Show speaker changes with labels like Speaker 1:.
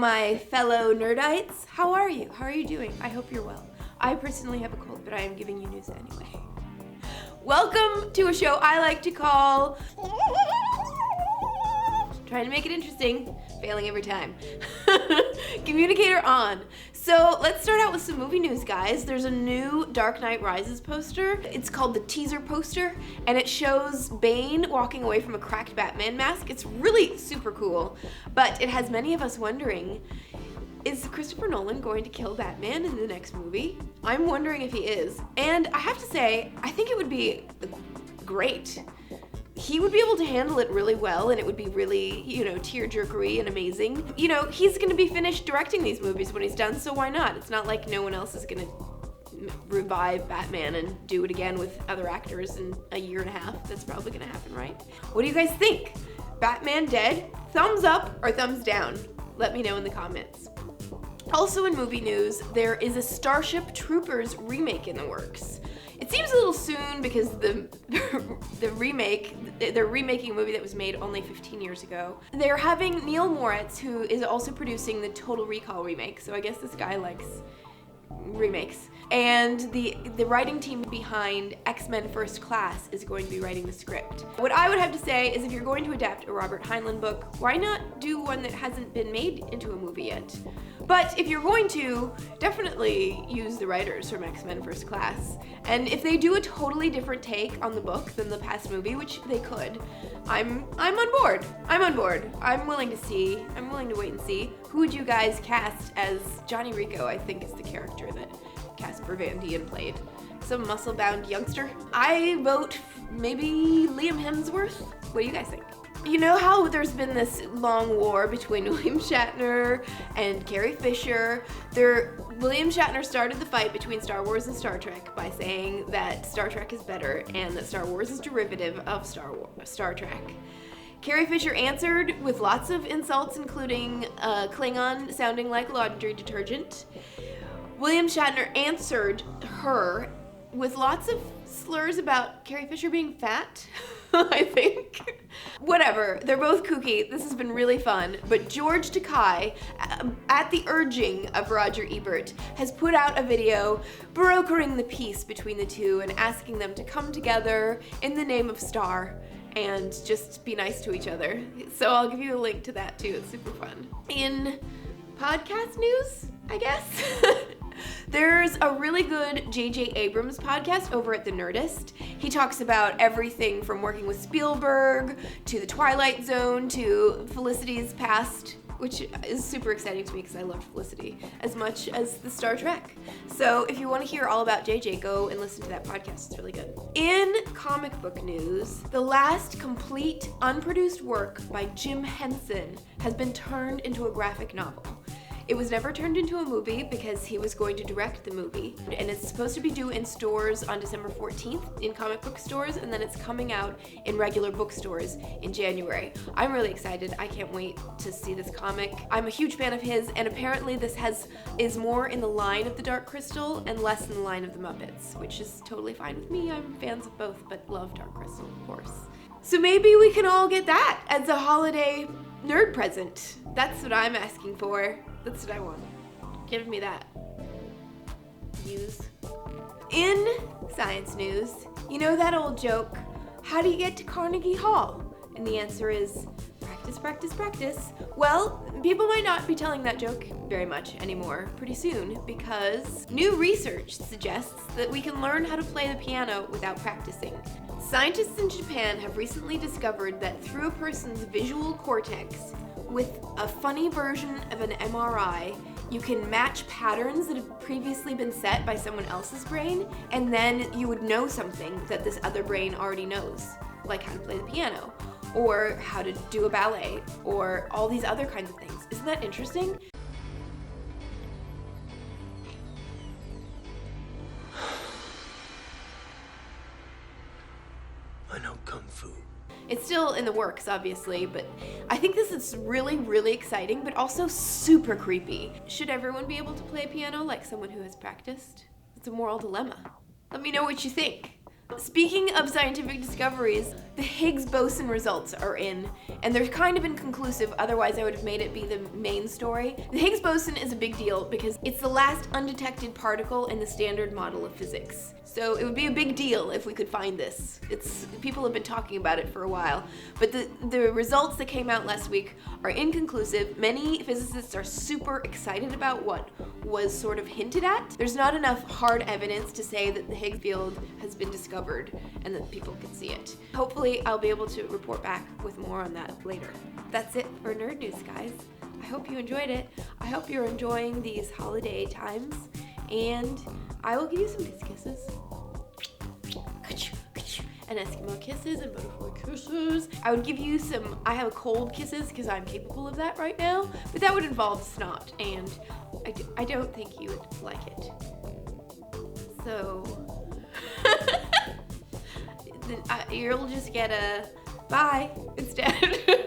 Speaker 1: my fellow nerdites. How are you? How are you doing? I hope you're well. I personally have a cold, but I am giving you news anyway. Welcome to a show I like to call... Trying to make it interesting, failing every time. Communicator on. So let's start out with some movie news, guys. There's a new Dark Knight Rises poster. It's called the teaser poster, and it shows Bane walking away from a cracked Batman mask. It's really super cool, but it has many of us wondering, is Christopher Nolan going to kill Batman in the next movie? I'm wondering if he is. And I have to say, I think it would be great. He would be able to handle it really well, and it would be really, tearjerkery and amazing. He's gonna be finished directing these movies when he's done, so why not? It's not like no one else is gonna revive Batman and do it again with other actors in a year and a half. That's probably gonna happen, right? What do you guys think? Batman dead? Thumbs up or thumbs down? Let me know in the comments. Also in movie news, there is a Starship Troopers remake in the works. It seems a little soon because they're remaking a movie that was made only 15 years ago. They're having Neil Moritz, who is also producing the Total Recall remake, so I guess this guy likes remakes. And the writing team behind X-Men First Class is going to be writing the script. What I would have to say is if you're going to adapt a Robert Heinlein book, why not do one that hasn't been made into a movie yet? But if you're going to, definitely use the writers from X-Men First Class. And if they do a totally different take on the book than the past movie, which they could, I'm on board. I'm on board. I'm willing to wait and see. Who would you guys cast as Johnny Rico, I think is the character that Casper Van Dien played. Some muscle-bound youngster. I vote maybe Liam Hemsworth. What do you guys think? You know how there's been this long war between William Shatner and Carrie Fisher? William Shatner started the fight between Star Wars and Star Trek by saying that Star Trek is better and that Star Wars is derivative of Star Trek. Carrie Fisher answered with lots of insults, including Klingon sounding like laundry detergent. William Shatner answered her with lots of slurs about Carrie Fisher being fat, I think. Whatever, they're both kooky. This has been really fun. But George Takei, at the urging of Roger Ebert, has put out a video brokering the peace between the two and asking them to come together in the name of Star and just be nice to each other. So I'll give you a link to that too. It's super fun. In podcast news, I guess. There's a really good J.J. Abrams podcast over at The Nerdist. He talks about everything from working with Spielberg to The Twilight Zone to Felicity's past, which is super exciting to me because I love Felicity as much as the Star Trek. So if you want to hear all about JJ, go and listen to that podcast. It's really good. In comic book news, the last complete unproduced work by Jim Henson has been turned into a graphic novel. It was never turned into a movie because he was going to direct the movie, and it's supposed to be due in stores on December 14th in comic book stores, and then it's coming out in regular bookstores in January. I'm really excited. I can't wait to see this comic. I'm a huge fan of his, and apparently this is more in the line of the Dark Crystal and less in the line of the Muppets, which is totally fine with me. I'm fans of both, but love Dark Crystal, of course. So maybe we can all get that as a holiday nerd present. That's what I'm asking for. That's what I want. Give me that. Use. In science news, you know that old joke, how do you get to Carnegie Hall? And the answer is practice, practice, practice. Well, people might not be telling that joke very much anymore pretty soon because new research suggests that we can learn how to play the piano without practicing. Scientists in Japan have recently discovered that through a person's visual cortex, with a funny version of an MRI, you can match patterns that have previously been set by someone else's brain, and then you would know something that this other brain already knows, like how to play the piano, or how to do a ballet, or all these other kinds of things. Isn't that interesting?
Speaker 2: I know Kung Fu.
Speaker 1: It's still in the works, obviously, but I think this is really, really exciting, but also super creepy. Should everyone be able to play piano like someone who has practiced? It's a moral dilemma. Let me know what you think. Speaking of scientific discoveries, the Higgs Boson results are in, and they're kind of inconclusive, otherwise I would have made it be the main story. The Higgs Boson is a big deal because it's the last undetected particle in the standard model of physics. So it would be a big deal if we could find this. People have been talking about it for a while, but the results that came out last week are inconclusive. Many physicists are super excited about what was sort of hinted at. There's not enough hard evidence to say that the Higgs field has been discovered and that people can see it. Hopefully I'll be able to report back with more on that later. That's it for Nerd News, guys. I hope you enjoyed it. I hope you're enjoying these holiday times, and I will give you some kisses. And Eskimo kisses and butterfly kisses. I would give you some I have a cold kisses because I'm capable of that right now, but that would involve snot, and I don't think you would like it. So, then you'll just get a bye instead.